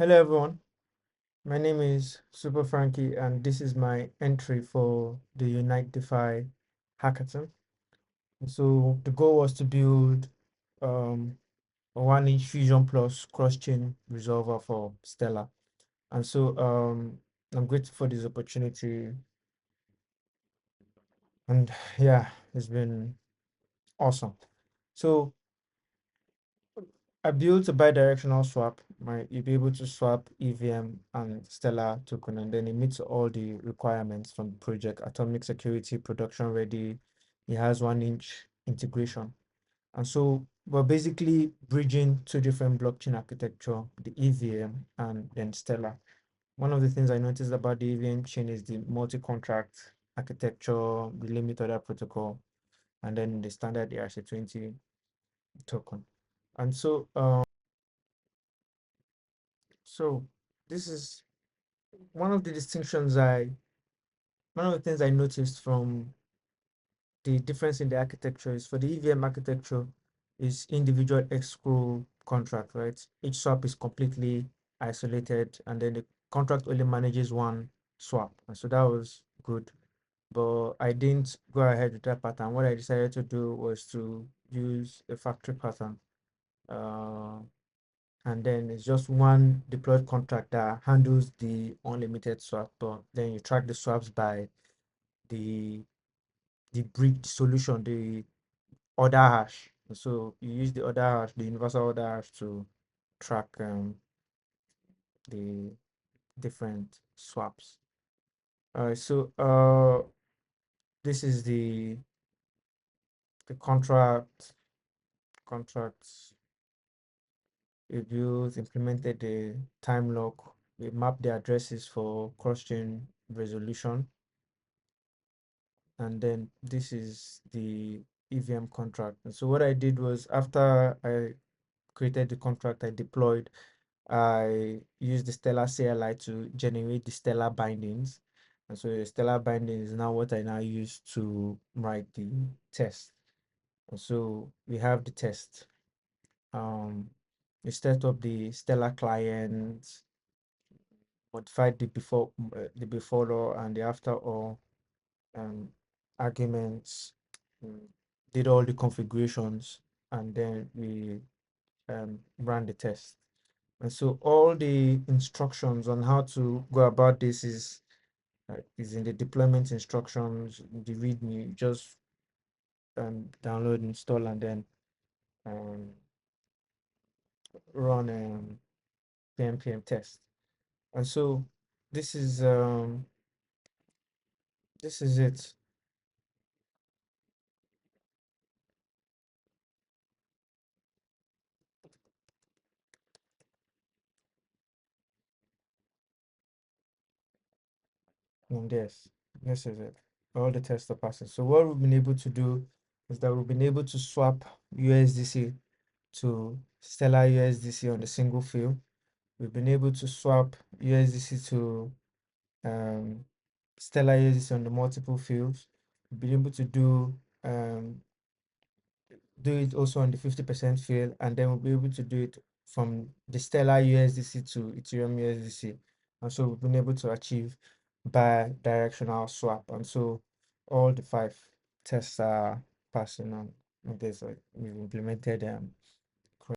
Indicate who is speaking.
Speaker 1: Hello everyone, my name is Super Frankie and this is my entry for the Unite Defi Hackathon. So the goal was to build a 1-inch Fusion Plus cross-chain resolver for Stellar. And so I'm grateful for this opportunity and yeah, it's been awesome. So I built a bidirectional swap. You'll be able to swap EVM and Stellar token, and then it meets all the requirements from the project: atomic security, production ready. It has 1-inch integration, and so we're basically bridging two different blockchain architecture: the EVM and then Stellar. One of the things I noticed about the EVM chain is the multi-contract architecture, the limit order protocol, and then the standard ERC20 token. And so this is one of the distinctions one of the things I noticed from the difference in the architecture is for the EVM architecture is individual escrow contract, right? Each swap is completely isolated and then the contract only manages one swap. And so that was good. But I didn't go ahead with that pattern. What I decided to do was to use a factory pattern. Uh, and then it's just one deployed contract that handles the unlimited swap, but then you track the swaps by the bridge solution, the order hash. So you use the order hash, the universal order hash, to track the different swaps. This is the contracts we built, implemented the time lock. We mapped the addresses for cross-chain resolution. And then this is the EVM contract. And so what I did was, after I created the contract, I used the Stellar CLI to generate the Stellar bindings. And so the Stellar binding is now what I now use to write the test. And so we have the test. We set up the Stellar client, modified the before all and the after all um, arguments, mm, did all the configurations, and then we ran the test. And so all the instructions on how to go about this is in the deployment instructions, the README. Just download, install, and then um, run PMPM test. And so this is um, this is it. And this is it. All the tests are passing. So what we've been able to do is that we've been able to swap USDC to Stellar USDC on a single field. We've been able to swap USDC to um, Stellar USDC on the multiple fields. We've been able to um, do it also on the 50% field, and then we'll be able to do it from the Stellar USDC to Ethereum USDC. And so we've been able to achieve bi-directional swap. And so all the 5 tests are passing on this. We've implemented